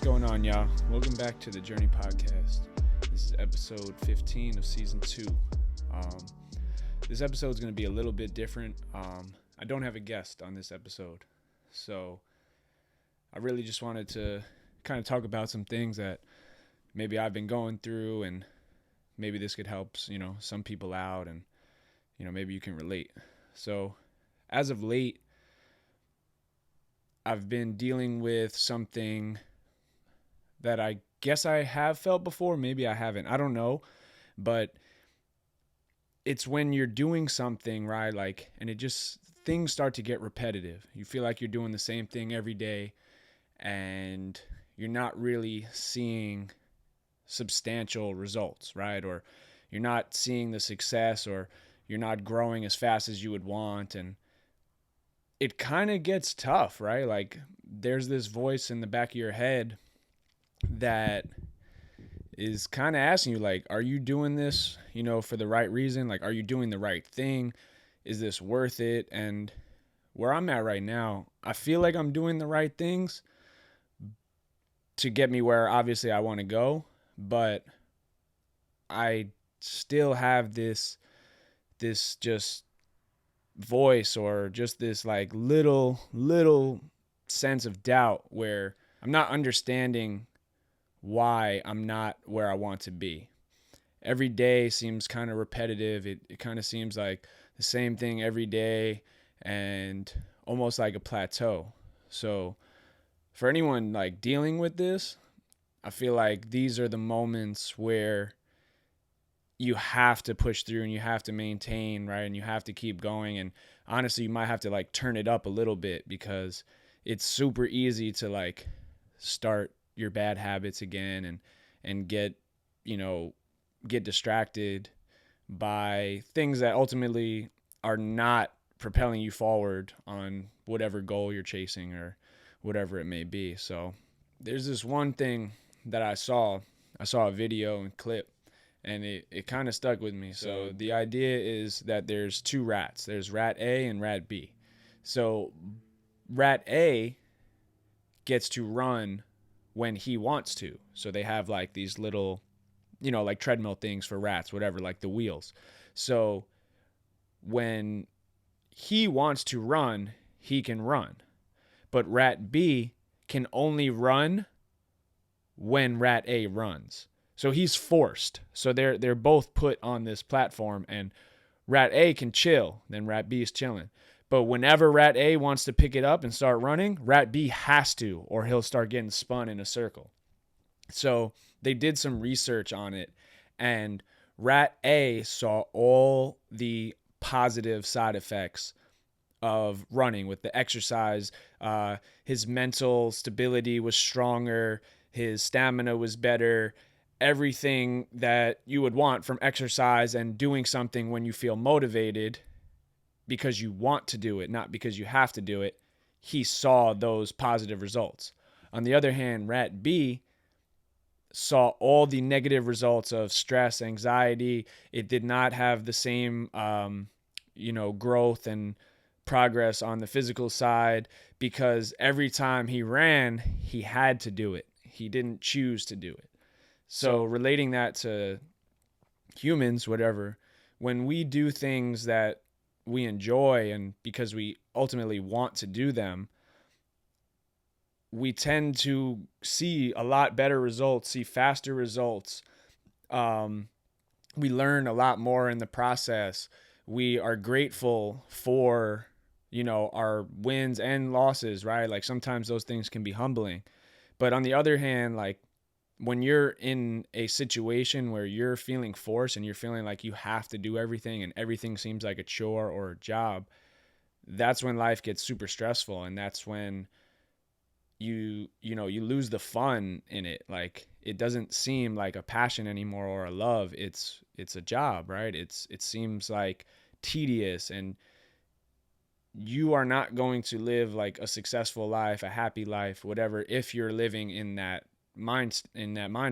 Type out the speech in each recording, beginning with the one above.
going on, y'all? Welcome back to the Journey Podcast. This is episode 15 of season 2. This episode is going to be a little bit different. I don't have a guest on this episode, so I really just wanted to kind of talk about some things that maybe I've been going through, and maybe this could help, some people out, and maybe you can relate. So, as of late, I've been dealing with something that I guess I have felt before. Maybe I haven't. I don't know. But it's when you're doing something, right? And things start to get repetitive. You feel like you're doing the same thing every day and you're not really seeing substantial results, right? Or you're not seeing the success, or you're not growing as fast as you would want. And it kind of gets tough, right? Like, there's this voice in the back of your head that is kind of asking you, like, are you doing this, for the right reason? Like, are you doing the right thing? Is this worth it? And where I'm at right now, I feel like I'm doing the right things to get me where obviously I want to go, but I still have this just voice, or just this like little sense of doubt where I'm not understanding why I'm not where I want to be. Every day seems kind of repetitive. It kind of seems like the same thing every day, and almost like a plateau. So for anyone like dealing with this, I feel like these are the moments where you have to push through and you have to maintain, right? And you have to keep going. And honestly, you might have to like turn it up a little bit, because it's super easy to like start your bad habits again and get distracted by things that ultimately are not propelling you forward on whatever goal you're chasing or whatever it may be. So there's this one thing that I saw a video and clip, and it kind of stuck with me. So the idea is that there's two rats. There's rat A and rat B. So rat A gets to run when he wants to. So they have like these little, like treadmill things for rats, whatever, like the wheels. So when he wants to run, he can run. But rat B can only run when rat A runs. So he's forced. So they're both put on this platform, and rat A can chill, then rat B is chilling. But whenever rat A wants to pick it up and start running, rat B has to, or he'll start getting spun in a circle. So they did some research on it, and rat A saw all the positive side effects of running with the exercise. His mental stability was stronger. His stamina was better. Everything that you would want from exercise and doing something when you feel motivated because you want to do it, not because you have to do it, he saw those positive results. On the other hand, rat B saw all the negative results of stress, anxiety. It did not have the same, growth and progress on the physical side, because every time he ran, he had to do it. He didn't choose to do it. So relating that to humans, whatever, when we do things that we enjoy and because we ultimately want to do them, we tend to see a lot better results, see faster results. We learn a lot more in the process. We are grateful for, our wins and losses, right? Like, sometimes those things can be humbling. But on the other hand, like, when you're in a situation where you're feeling forced and you're feeling like you have to do everything and everything seems like a chore or a job, that's when life gets super stressful. And that's when you lose the fun in it. Like, it doesn't seem like a passion anymore or a love. It's a job, right? It seems like tedious, and you are not going to live like a successful life, a happy life, whatever, if you're living in that mind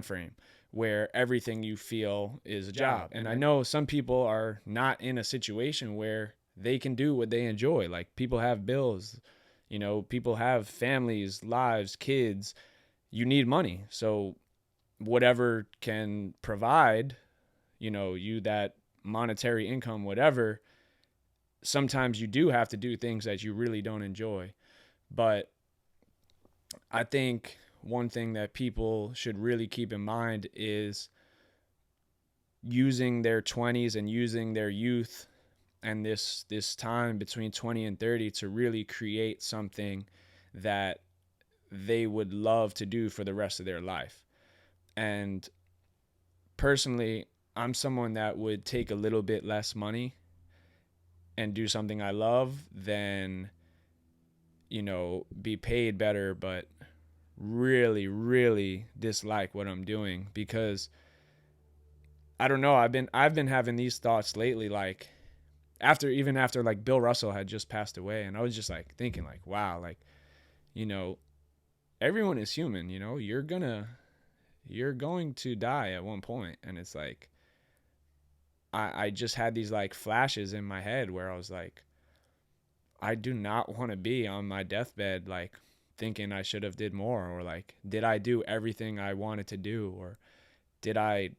frame where everything you feel is a job. And I know some people are not in a situation where they can do what they enjoy. Like, people have bills, people have families, lives, kids. you need money. So whatever can provide, you that monetary income, whatever, sometimes you do have to do things that you really don't enjoy. But I think one thing that people should really keep in mind is using their 20s and using their youth and this time between 20 and 30 to really create something that they would love to do for the rest of their life. And personally, I'm someone that would take a little bit less money and do something I love than, be paid better, but really, really dislike what I'm doing. Because I don't know, I've been having these thoughts lately, like after like Bill Russell had just passed away, and I was just like thinking like, wow, like, you know, everyone is human, you're going to die at one point. And it's like I just had these like flashes in my head where I was like, I do not want to be on my deathbed like thinking I should have did more, or like, did I do everything I wanted to do, or did I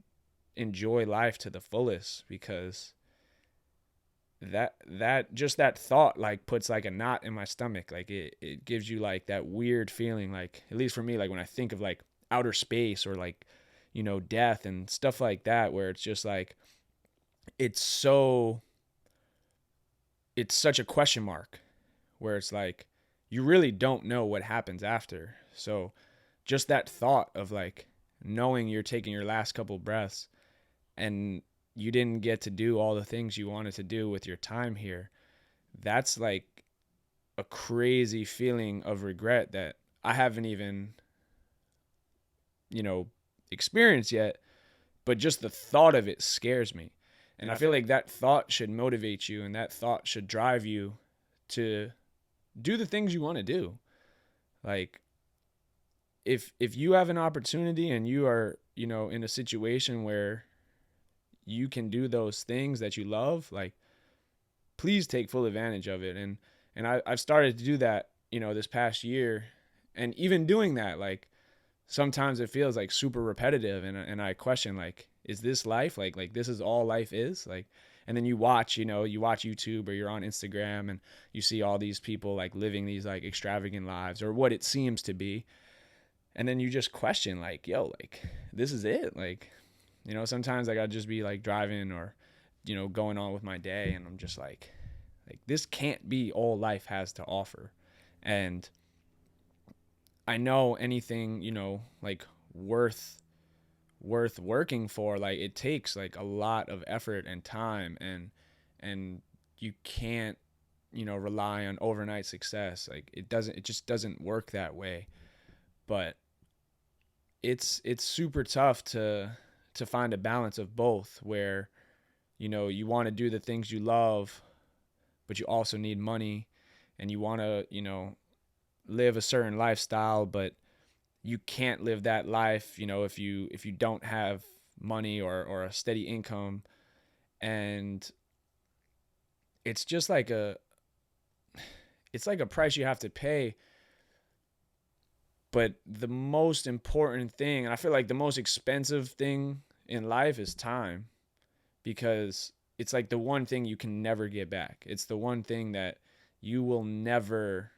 enjoy life to the fullest? Because that just that thought like puts like a knot in my stomach. Like it gives you like that weird feeling, like, at least for me, like when I think of like outer space or like, death and stuff like that, where it's just like it's so it's such a question mark, where it's like you really don't know what happens after. So just that thought of like knowing you're taking your last couple breaths and you didn't get to do all the things you wanted to do with your time here, that's like a crazy feeling of regret that I haven't even, you know, experienced yet, but just the thought of it scares me. And I feel like that thought should motivate you, and that thought should drive you to do the things you want to do. Like if you have an opportunity and you are, in a situation where you can do those things that you love, like, please take full advantage of it. And I've started to do that, this past year. And even doing that, like, sometimes it feels like super repetitive, and I question, like, is this life? Like this is all life is? Like, and then you watch, you watch YouTube or you're on Instagram and you see all these people like living these like extravagant lives, or what it seems to be. And then you just question, like, yo, like, this is it? Like, sometimes like I'll just be like driving or, going on with my day, and I'm just like this can't be all life has to offer. And I know anything, like worth working for, like, it takes like a lot of effort and time, and you can't, rely on overnight success. Like, it just doesn't work that way. But it's super tough to find a balance of both, where, you want to do the things you love, but you also need money, and you want to, live a certain lifestyle, but you can't live that life, if you don't have money or a steady income. And it's just like a price you have to pay. But the most important thing, and I feel like the most expensive thing in life, is time, because it's like the one thing you can never get back. It's the one thing that you will never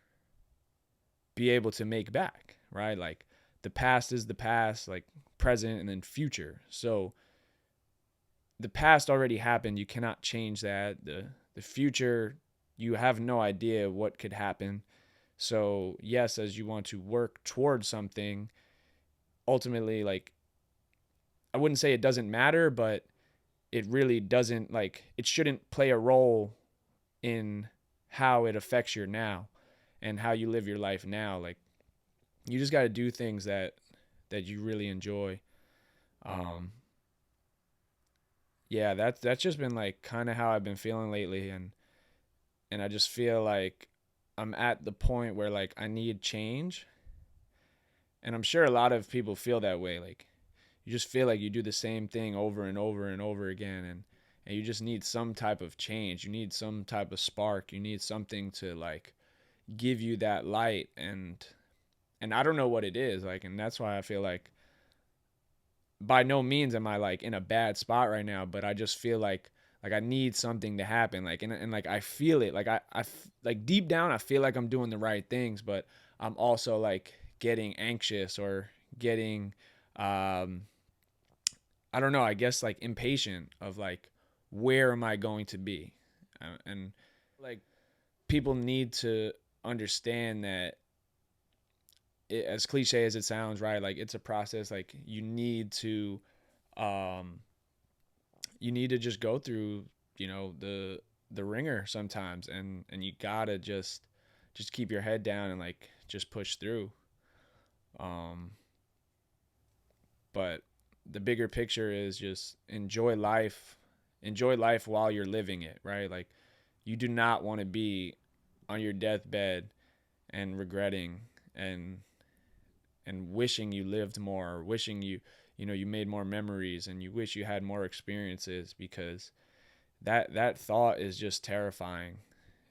be able to make back, right? Like, the past is the past, like present and then future. So the past already happened. You cannot change that. The future, you have no idea what could happen. So yes, as you want to work towards something, ultimately, like, I wouldn't say it doesn't matter, but it really doesn't, like, it shouldn't play a role in how it affects your now and how you live your life now. Like, you just got to do things that you really enjoy. Um, yeah, that's just been like kind of how I've been feeling lately, and I just feel like I'm at the point where like I need change, and I'm sure a lot of people feel that way. Like, you just feel like you do the same thing over and over and over again, and you just need some type of change. You need some type of spark. You need something to like give you that light, and I don't know what it is. Like, and that's why I feel like by no means am I like in a bad spot right now, but I just feel like I need something to happen. Like, and like I feel it. Like like deep down, I feel like I'm doing the right things, but I'm also like getting anxious or getting, um, I don't know, I guess like impatient of like, where am I going to be? And like people need to understand that as cliche as it sounds, right? Like it's a process. Like um, you need to just go through, the ringer sometimes, and you gotta just keep your head down and like just push through. Um, but the bigger picture is just enjoy life while you're living it, right? Like you do not want to be on your deathbed and regretting and wishing you lived more, or wishing you made more memories, and you wish you had more experiences, because that thought is just terrifying.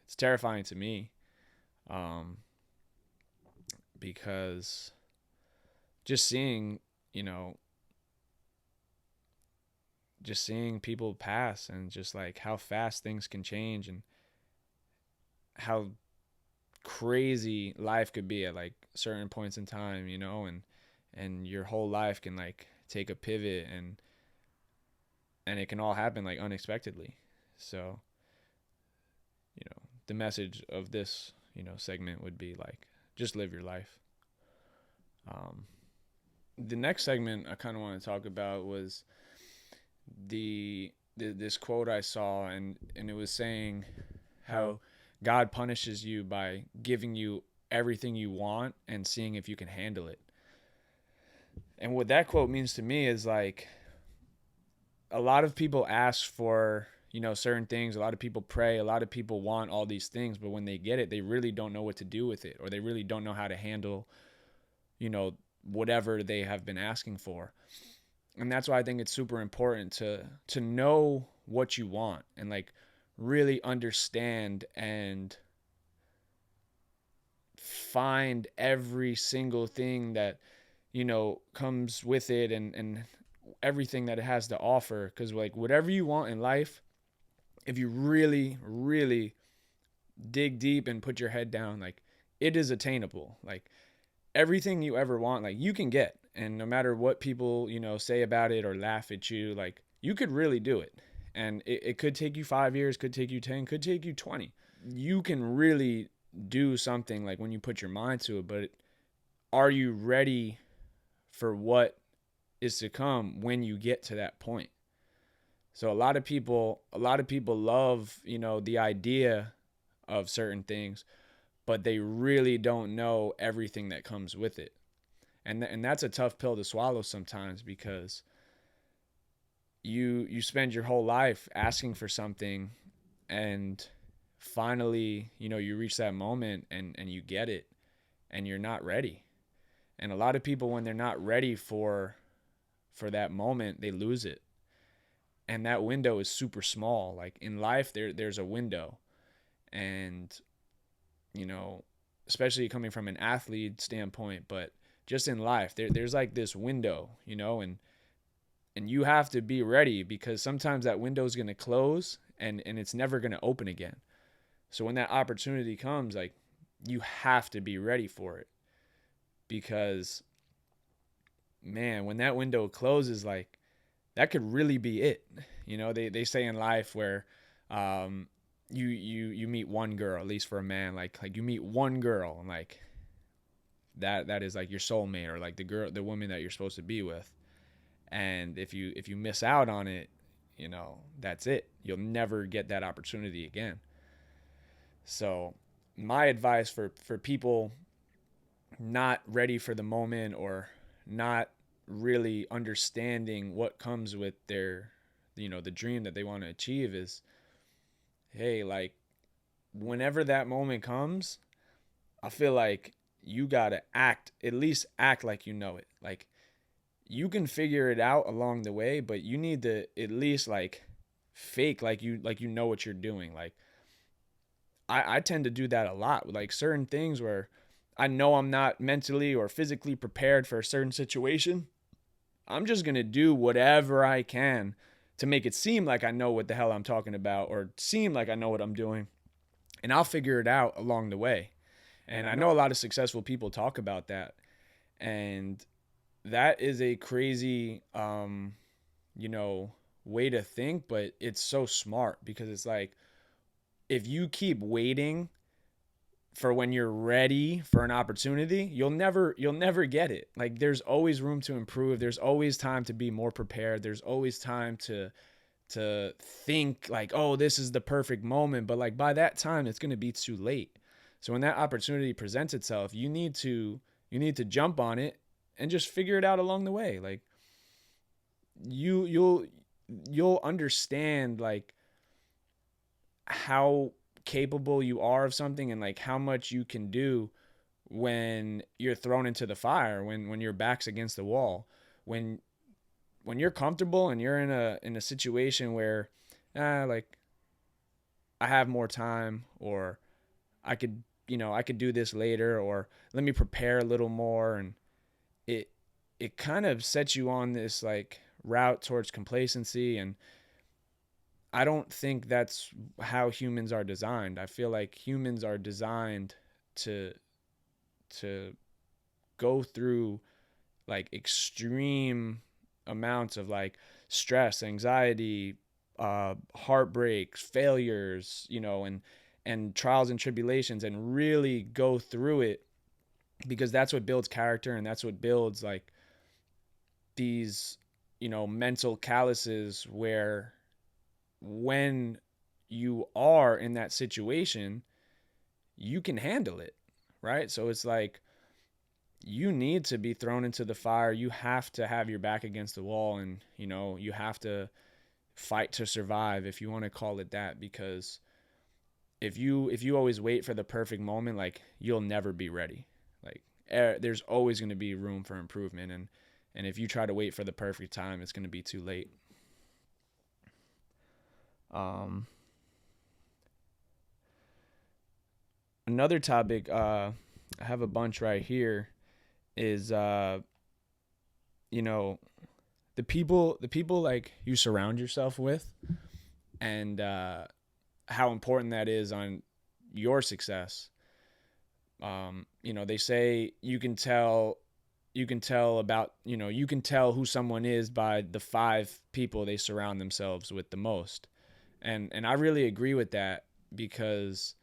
It's terrifying to me, um, because just seeing, you know, just seeing people pass, and just like how fast things can change, and how crazy life could be at like certain points in time, and your whole life can like take a pivot, and it can all happen like unexpectedly. So, the message of this, segment would be like, just live your life. Um, the next segment I kind of want to talk about was this quote I saw, and it was saying how God punishes you by giving you everything you want and seeing if you can handle it. And what that quote means to me is like, a lot of people ask for, certain things. A lot of people pray. A lot of people want all these things, but when they get it, they really don't know what to do with it, or they really don't know how to handle, whatever they have been asking for. And that's why I think it's super important to know what you want, and like really understand and find every single thing that comes with it, and everything that it has to offer. Because like whatever you want in life, if you really really dig deep and put your head down, like it is attainable. Like everything you ever want, like you can get. And no matter what people say about it or laugh at you, like you could really do it. And it could take you 5 years, could take you 10, could take you 20. You can really do something like when you put your mind to it. But are you ready for what is to come when you get to that point? So a lot of people love, the idea of certain things, but they really don't know everything that comes with it. And that's a tough pill to swallow sometimes, because you spend your whole life asking for something, and finally, you reach that moment, and you get it, and you're not ready. And a lot of people, when they're not ready for that moment, they lose it. And that window is super small. Like in life, there's a window. And you know especially coming from an athlete standpoint, but just in life, there's like this window, and you have to be ready, because sometimes that window is going to close, and it's never going to open again. So when that opportunity comes, like, you have to be ready for it, because man, when that window closes, like, that could really be it. They say in life where you meet one girl, at least for a man, like you meet one girl, and like that is like your soulmate, or like the woman that you're supposed to be with. And if you miss out on it, that's it. You'll never get that opportunity again. So my advice for people not ready for the moment, or not really understanding what comes with their, the dream that they want to achieve, is, hey, like, whenever that moment comes, I feel like you gotta at least act like you know it. Like, you can figure it out along the way, but you need to at least like fake like you know what you're doing. Like, I tend to do that a lot with like certain things where I know I'm not mentally or physically prepared for a certain situation, I'm just going to do whatever I can to make it seem like I know what the hell I'm talking about or seem like I know what I'm doing. And I'll figure it out along the way. And I know a lot of successful people talk about that. And that is a crazy, you know, way to think, but it's so smart because it's like if you keep waiting for when you're ready for an opportunity, you'll never get it. Like there's always room to improve. There's always time to be more prepared. There's always time to think like, "Oh, this is the perfect moment," but like by that time it's going to be too late. So when that opportunity presents itself, you need to jump on it and just figure it out along the way. Like you'll understand like how capable you are of something and like how much you can do when you're thrown into the fire, when your back's against the wall, when you're comfortable and you're in a situation where like I have more time, or I could do this later, or let me prepare a little more. And it it kind of sets you on this like route towards complacency. And I don't think that's how humans are designed. I feel like humans are designed to to go through like extreme amounts of like stress, anxiety, heartbreaks, failures, and trials and tribulations, and really go through it, because that's what builds character, and that's what builds like these, mental calluses where when you are in that situation, you can handle it, right? So it's like you need to be thrown into the fire. You have to have your back against the wall, and you have to fight to survive, if you want to call it that, because if you always wait for the perfect moment, like you'll never be ready. Like there's always going to be room for improvement, and if you try to wait for the perfect time, it's going to be too late. Um, Another topic, I have a bunch right here, is you know the people like you surround yourself with, and how important that is on your success. They say you can tell who someone is by the five people they surround themselves with the most. And I really agree with that, because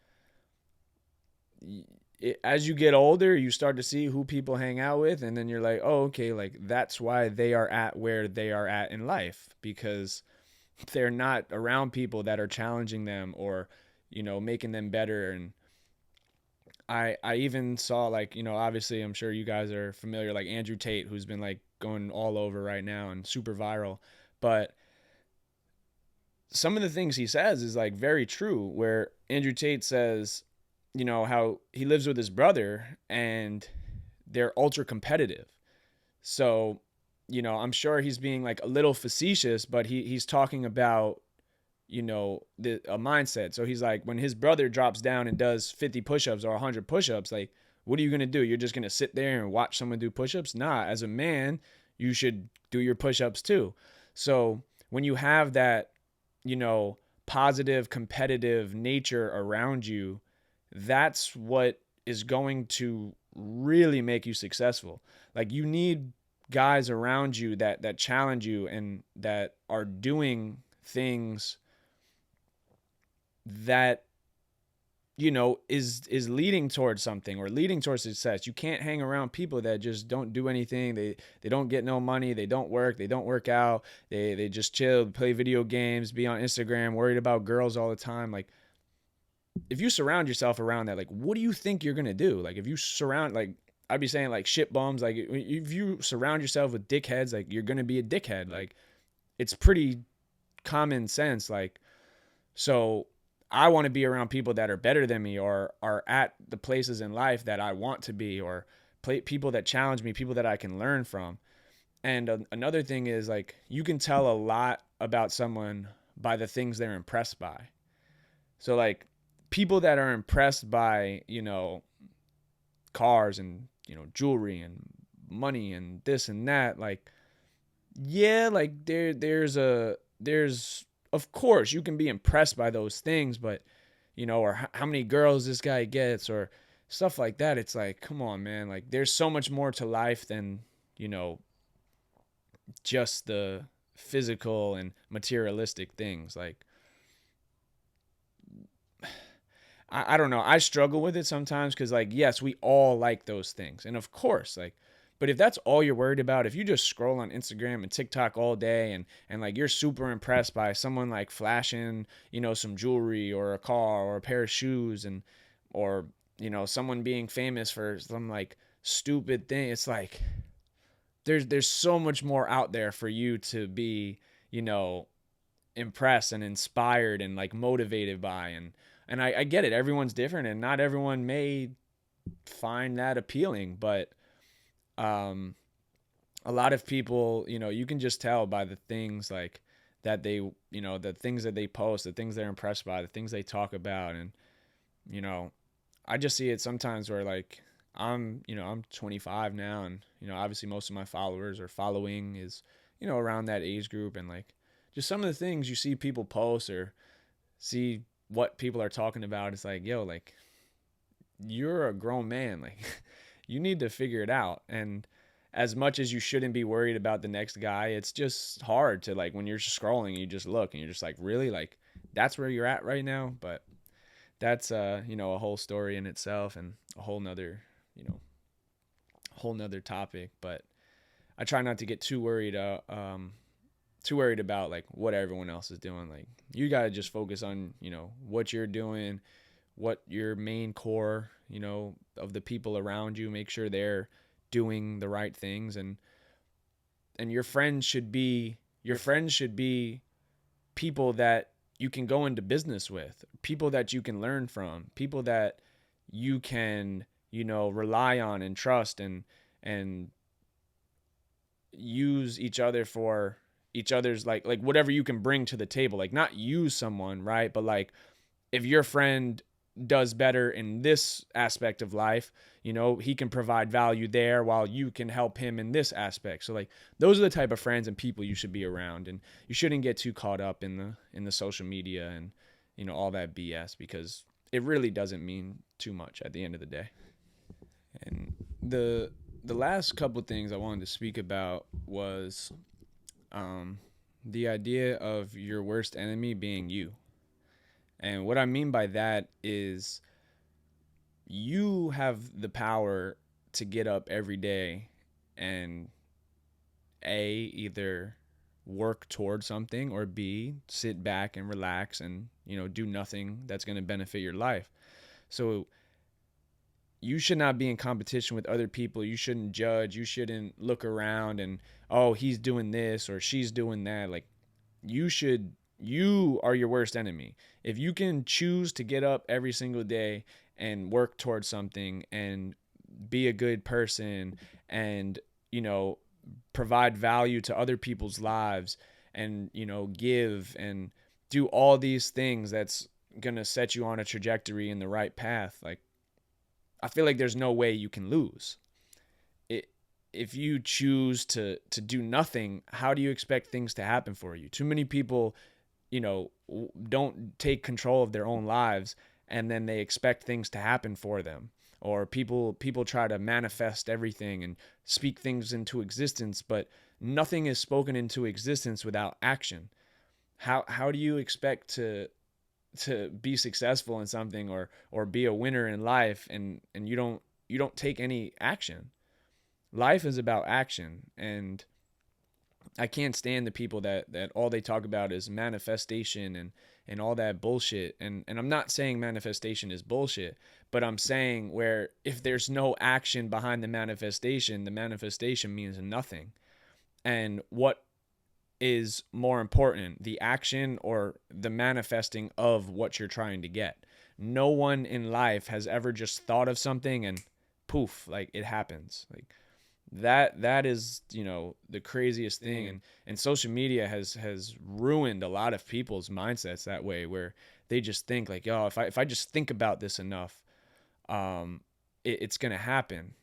as you get older, you start to see who people hang out with, and then you're like, oh, okay, like that's why they are at where they are at in life, because they're not around people that are challenging them or making them better. And I even saw, like, obviously I'm sure you guys are familiar, like Andrew Tate, who's been like going all over right now and super viral. But some of the things he says is like very true, where Andrew Tate says, how he lives with his brother and they're ultra competitive. So, I'm sure he's being like a little facetious, but he's talking about, a mindset. So he's like, when his brother drops down and does 50 push-ups or 100 push-ups, like, what are you going to do? You're just going to sit there and watch someone do push-ups? Nah, as a man, you should do your push-ups too. So when you have that, you know, positive competitive nature around you, that's what is going to really make you successful. Like you need guys around you that challenge you and that are doing things that is leading towards something or leading towards success. You can't hang around people that just don't do anything. They don't get no money, they don't work, they don't work out, they just chill, play video games, be on Instagram, worried about girls all the time. Like if you surround yourself around that, like what do you think you're gonna do? Like if you surround, like I'd be saying, like shit bums, like if you surround yourself with dickheads, like you're gonna be a dickhead. Like it's pretty common sense. Like so I want to be around people that are better than me or are at the places in life that I want to be, or people that challenge me, people that I can learn from. And another thing is like you can tell a lot about someone by the things they're impressed by. So like people that are impressed by, cars and, jewelry and money and this and that. Like, yeah, like there's of course you can be impressed by those things, but or how many girls this guy gets or stuff like that. It's like, come on, man. Like, there's so much more to life than, you know, just the physical and materialistic things. Like, I don't know. I struggle with it sometimes because, like, yes, we all like those things. And of course, like, but if that's all you're worried about, if you just scroll on Instagram and TikTok all day and like you're super impressed by someone like flashing, some jewelry or a car or a pair of shoes or, someone being famous for some like stupid thing, it's like there's so much more out there for you to be, you know, impressed and inspired and like motivated by and I get it. Everyone's different and not everyone may find that appealing, but um a lot of people, you can just tell by the things like that they, the things that they post, the things they're impressed by, the things they talk about. And, you know, I just see it sometimes where like I'm 25 now and, obviously most of my followers or following is, around that age group. And like just some of the things you see people post or see what people are talking about, it's like, yo, like you're a grown man. Like you need to figure it out. And as much as you shouldn't be worried about the next guy, it's just hard to like when you're scrolling, you just look and you're just like, really? Like that's where you're at right now? But that's a whole story in itself and a whole nother, whole nother topic. But I try not to get too worried about like what everyone else is doing. Like you gotta just focus on, what you're doing, what your main core, of the people around you, make sure they're doing the right things and your friends should be people that you can go into business with, people that you can learn from, people that you can, rely on and trust and use each other for each other's like whatever you can bring to the table. Like not use someone, right? But like if your friend does better in this aspect of life, he can provide value there while you can help him in this aspect. So like those are the type of friends and people you should be around, and you shouldn't get too caught up in the social media and all that BS, because it really doesn't mean too much at the end of the day. And the last couple things I wanted to speak about was the idea of your worst enemy being you. And what I mean by that is you have the power to get up every day and either work toward something, or B, sit back and relax and, do nothing that's going to benefit your life. So you should not be in competition with other people. You shouldn't judge. You shouldn't look around and, oh, he's doing this or she's doing that. Like you are your worst enemy. If you can choose to get up every single day and work towards something and be a good person and, provide value to other people's lives and, give and do all these things that's going to set you on a trajectory in the right path. Like, I feel like there's no way you can lose. If you choose to do nothing, how do you expect things to happen for you? Too many people, don't take control of their own lives, and then they expect things to happen for them. Or people try to manifest everything and speak things into existence, but nothing is spoken into existence without action. How do you expect to be successful in something or be a winner in life and you don't take any action? Life is about action, and I can't stand the people that all they talk about is manifestation and all that bullshit. And I'm not saying manifestation is bullshit, but I'm saying where if there's no action behind the manifestation means nothing. And what is more important, the action or the manifesting of what you're trying to get? No one in life has ever just thought of something and poof, like it happens. Like that is, the craziest thing. And social media has ruined a lot of people's mindsets that way, where they just think like, oh, if I just think about this enough, it's going to happen.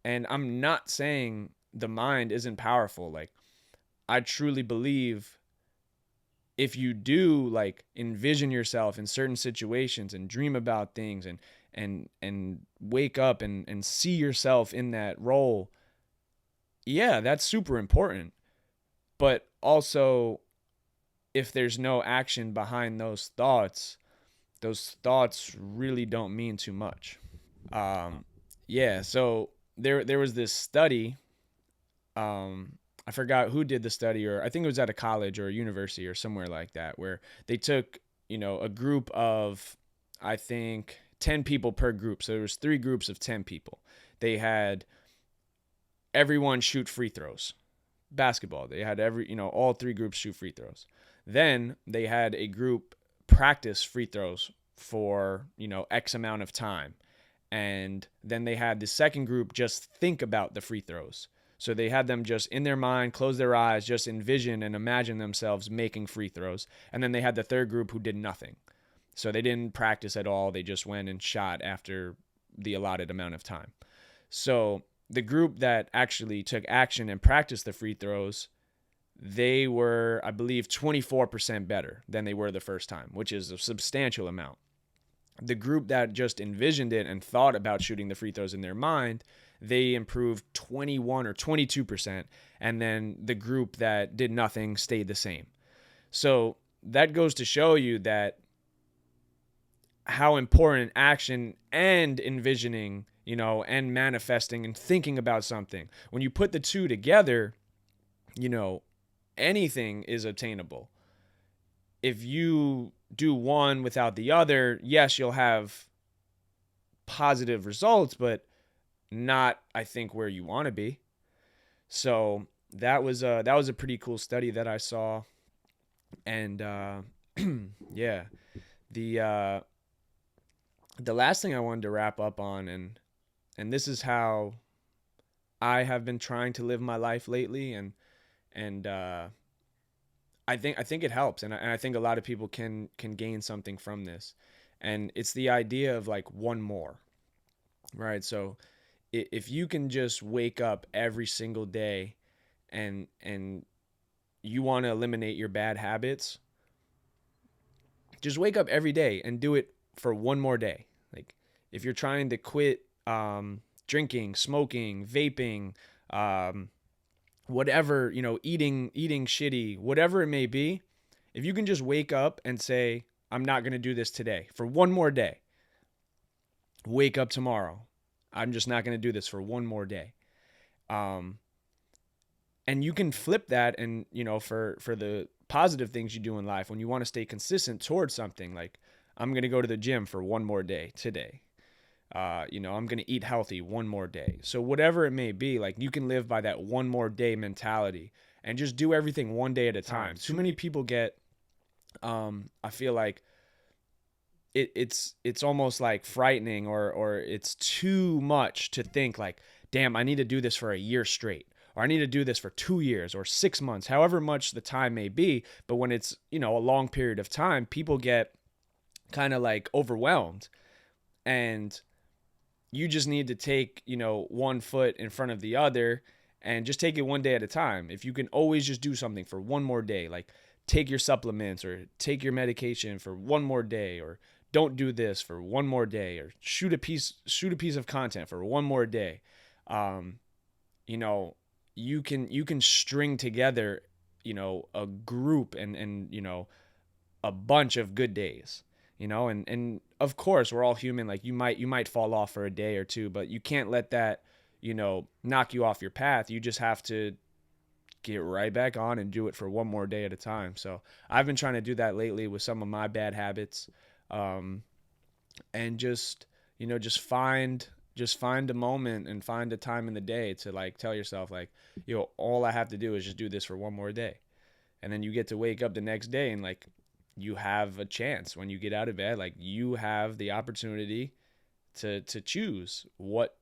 And I'm not saying the mind isn't powerful. Like, I truly believe if you do like envision yourself in certain situations and dream about things and wake up and see yourself in that role, yeah, that's super important. But also, if there's no action behind those thoughts really don't mean too much. Yeah, so there was this study. I forgot who did the study, or I think it was at a college or a university or somewhere like that, where they took, a group of, I think, 10 people per group. So there was three groups of 10 people. They had everyone shoot free throws. Basketball. They had all three groups shoot free throws. Then they had a group practice free throws for, X amount of time. And then they had the second group just think about the free throws. So they had them just in their mind, close their eyes, just envision and imagine themselves making free throws. And then they had the third group who did nothing. So they didn't practice at all. They just went and shot after the allotted amount of time. So the group that actually took action and practiced the free throws, they were, I believe, 24% better than they were the first time, which is a substantial amount. The group that just envisioned it and thought about shooting the free throws in their mind, they improved 21 or 22%. And then the group that did nothing stayed the same. So that goes to show you that how important action and envisioning, and manifesting and thinking about something. When you put the two together, anything is obtainable. If you do one without the other, yes, you'll have positive results, but not, I think, where you want to be. So that was a pretty cool study that I saw, and yeah, the the last thing I wanted to wrap up on, and this is how I have been trying to live my life lately, and I think it helps, and I think a lot of people can gain something from this, and it's the idea of like one more, right? So if you can just wake up every single day and you want to eliminate your bad habits, just wake up every day and do it for one more day. Like, if you're trying to quit drinking, smoking, vaping, whatever, eating shitty, whatever it may be, if you can just wake up and say, I'm not going to do this today for one more day. Wake up tomorrow. I'm just not going to do this for one more day. And you can flip that, and for the positive things you do in life, when you want to stay consistent towards something, like, I'm going to go to the gym for one more day today. I'm going to eat healthy one more day. So whatever it may be, like, you can live by that one more day mentality and just do everything one day at a time. Too many people get, I feel like it's almost like frightening, or it's too much to think like, damn, I need to do this for a year straight, or I need to do this for 2 years or 6 months, however much the time may be. But when it's, a long period of time, people get kind of like overwhelmed, and you just need to take, one foot in front of the other and just take it one day at a time. If you can always just do something for one more day, like take your supplements or take your medication for one more day, or don't do this for one more day, or shoot a piece of content for one more day. You know, you can string together, a group and a bunch of good days, and of course we're all human. Like, you might fall off for a day or two, but you can't let that, knock you off your path. You just have to get right back on and do it for one more day at a time. So I've been trying to do that lately with some of my bad habits, and just find a moment and find a time in the day to, like, tell yourself, like, all I have to do is just do this for one more day. And then you get to wake up the next day, and, like, you have a chance when you get out of bed. Like, you have the opportunity to choose what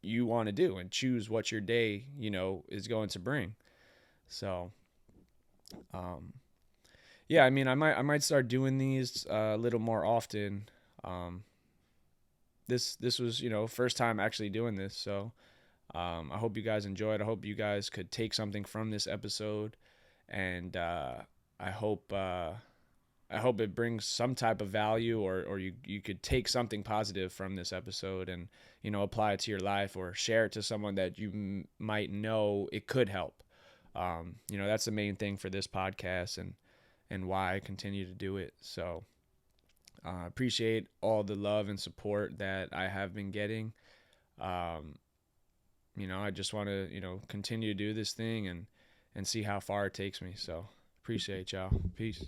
you want to do and choose what your day, is going to bring. So, yeah, I mean, I might start doing these a little more often. this was, first time actually doing this. So I hope you guys enjoyed. I hope you guys could take something from this episode, and I hope I hope it brings some type of value, or you could take something positive from this episode and, apply it to your life or share it to someone that you might know it could help. That's the main thing for this podcast, and why I continue to do it. So appreciate all the love and support that I have been getting. Um, I just want to, continue to do this thing and see how far it takes me. So appreciate y'all. Peace.